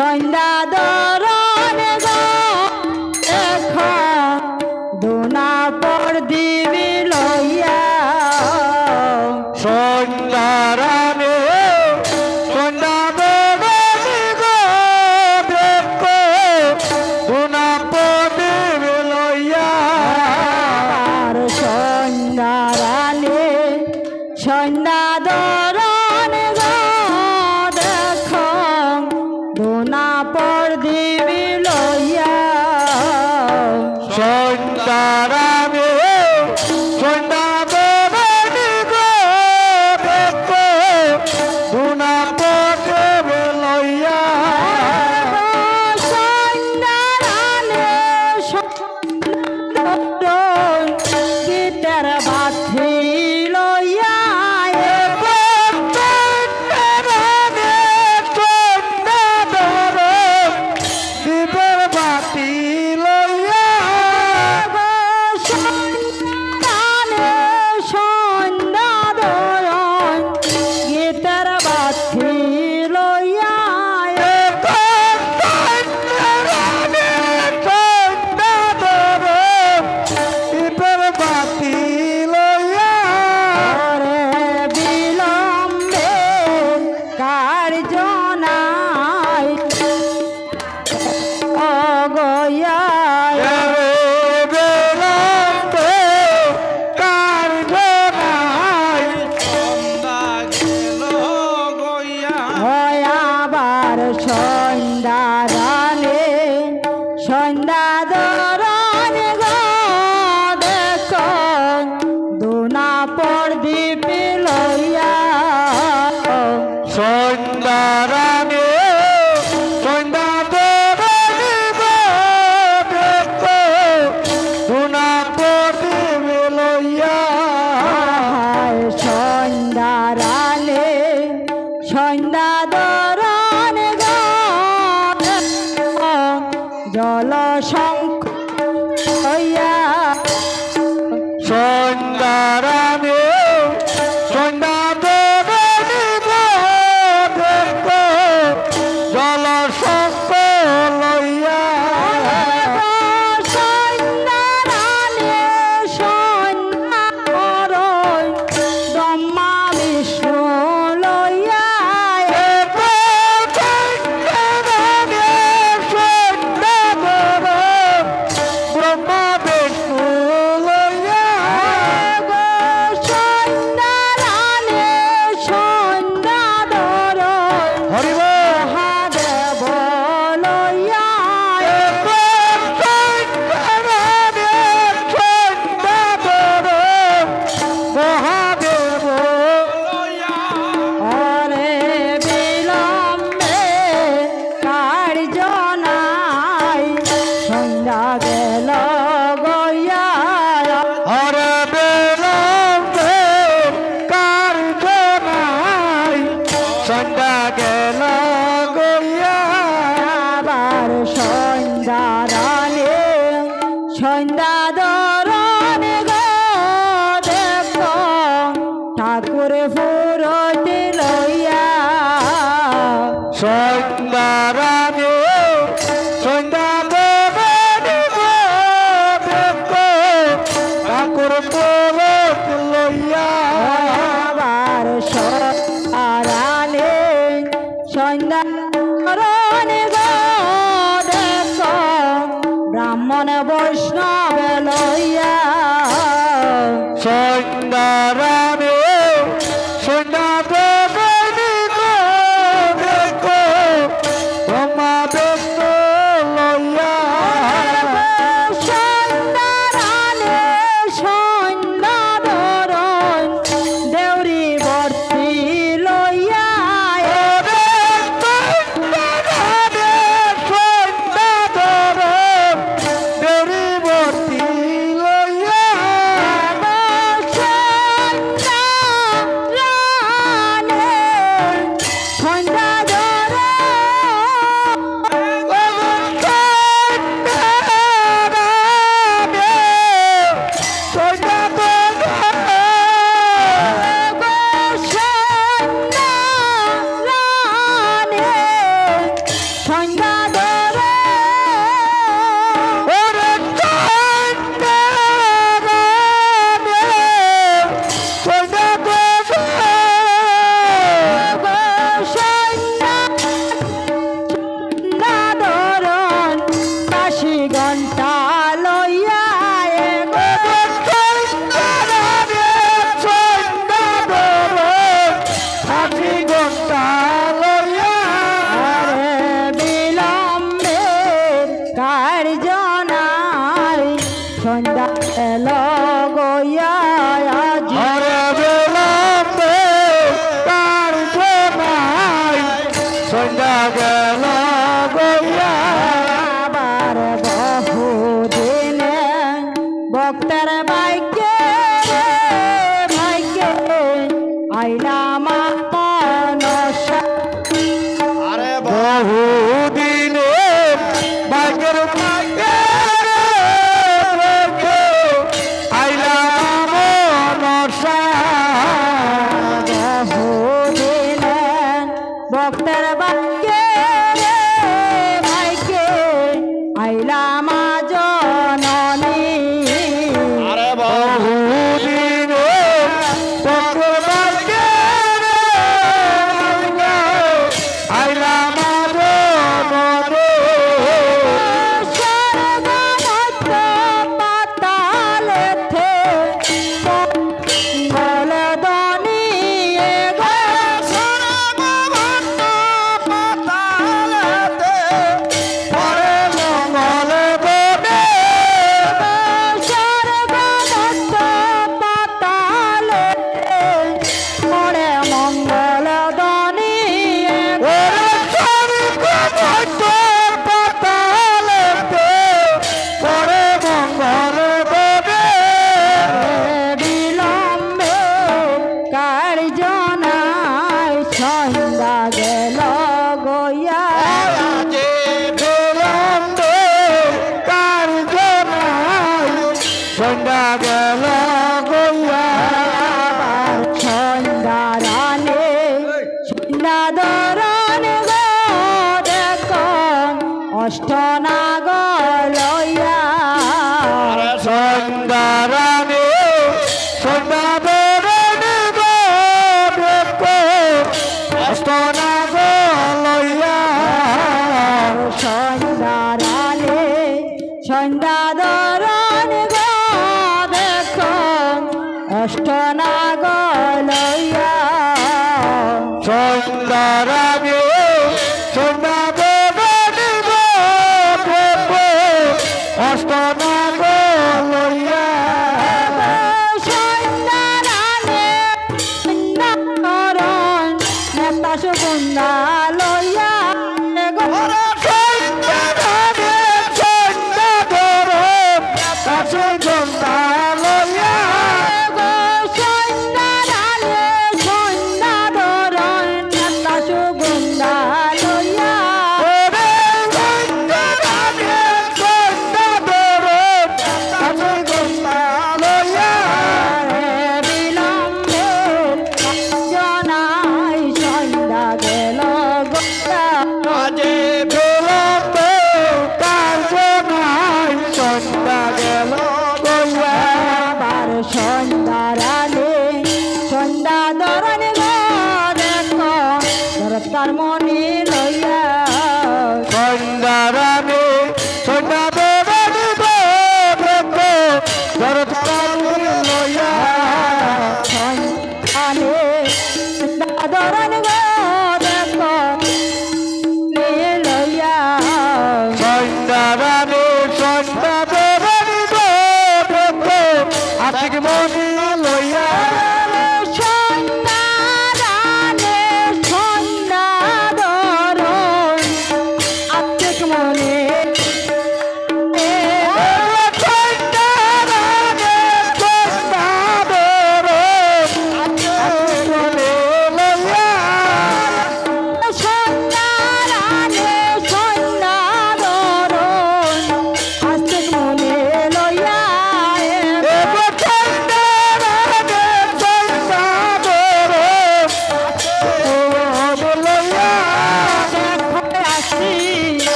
সন্ধ্যা দরনে দেখা দোনা পর দিবি লইয়া সন্ধ্যারানে সন্ধ্যা দেবী গো দেখো দুনা প্রদীপ লইয়া আর সন্ধ্যা রানে সন্ধ্যা দরনে দেখা দোনা পর দিবি লইয়া সন্ধ্যারানে সন্ধ্যা দেবী গো দেখো দুনা প্রদীপ লইয়া গীতার বাথি লইয়া দীপের বাতি লইয়া সন্ধ্যা দরন গীতার বাথি লইয়া দীপের বাতি লইয়া ওরে বিলম্বে কার্য নাই অগয়া আবার সন্ধ্যা রানে সন্ধ্যা দরনে দেখ দুনা পর দ্বীপ লইয়া সন্ধ্যারানে সন্ধ্যা দেবী গো দেখো দুনা প্রদীপ লইয়া সন্ধ্যা রানে সন্ধ্যা দরনে জল শঙ্খ হইয়া সন্ধ্যারানে সন্ধ্যা দেবী গো দেখো জল শঙ্খ লইয়া সন্ধ্যা রানে সন্ধ্যা করই ব্রহ্মা বিষ্ণু লইয়া ব্রহ্মা বিষ্ণু লইয়া সন্ধ্যা রানে সন্ধ্যা দরই হরিব মহাদেব লইয়া মহাদেব ওরে বিলম্বে কার্য নাই সন্ধ্যা গেল গইয়া হরে বিলম্বে কার্য নাই সন্ধ্যা গেল গইয়া আবার সন্ধ্যা রানে সন্ধ্যা দরনে দেখ ঠাকুর ফুরতি লইয়া সন্ধ্যারানে সন্ধ্যা দেবী গো দেখো ঠাকুর পরত লইয়া আবার সন্ধ্যা রানে সন্ধ্যা দরনে দেখ ব্রাহ্মণ বৈষ্ণব লইয়া সন্ধ্যারানে সন্ধ্যা দেবী গো দেখো ব্রহ্মা বিষ্ণু লইয়া সন্ধ্যা রানে সন্ধ্যা দরন দেউরি বর্তি লইয়া দেবী ভর্তি লইয়া সন্ধ্যা ধরে ওরে সন্ধ্যা ধরন কাশি ঘন্টা লইয়া কার্যনাই সন্ধ্যা এলো গইয়া সন্ধ্যা গেল গইয়া আবার বহু দিনে ভক্তের ভাইকে আইলাম মনসা আরে বহু দিনে বাগের ভাগ্যে আইলাম নশা বহু দিনে ভক্তের ভাইকে আইলাম জননী আরে বহু দিনে বাগের ভাগ্যে আইলাম জননী স্বর্গনত্য পাতালেতে মঙ্গলধ্বনি গো স্বর্গনত্য পাতালেতে পরে মঙ্গল বনে স্বর্গনত্য পাতালেতে মরে মঙ্গলধ্বনি ওরে স্বর্গনত্য পাতালেতে পরে মঙ্গল বনে বিলম্বে কার্যনাই সন্ধ্যা গেল গইয়া যে বিলম্বে কার্যনাই সন্ধ্যা গেল গইয়া সন্ধ্যা রানে সন্ধ্যা ধরন গো দেখো অষ্টনাগ লইয়া সন্ধ্যারানে সন্ধ্যা বেরোনে গো দেখো অষ্টনাগ লইয়া সন্ধ্যা রানে সন্ধ্যা ধরন গো দেখো অষ্টনাগ লইয়া সন্ধ্যারানে সন্ধ্যা বেরোনে গো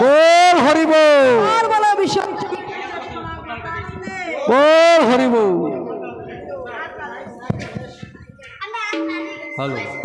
बोल हरि बोल আর বলো বিষয় बोल हरि बोल हेलो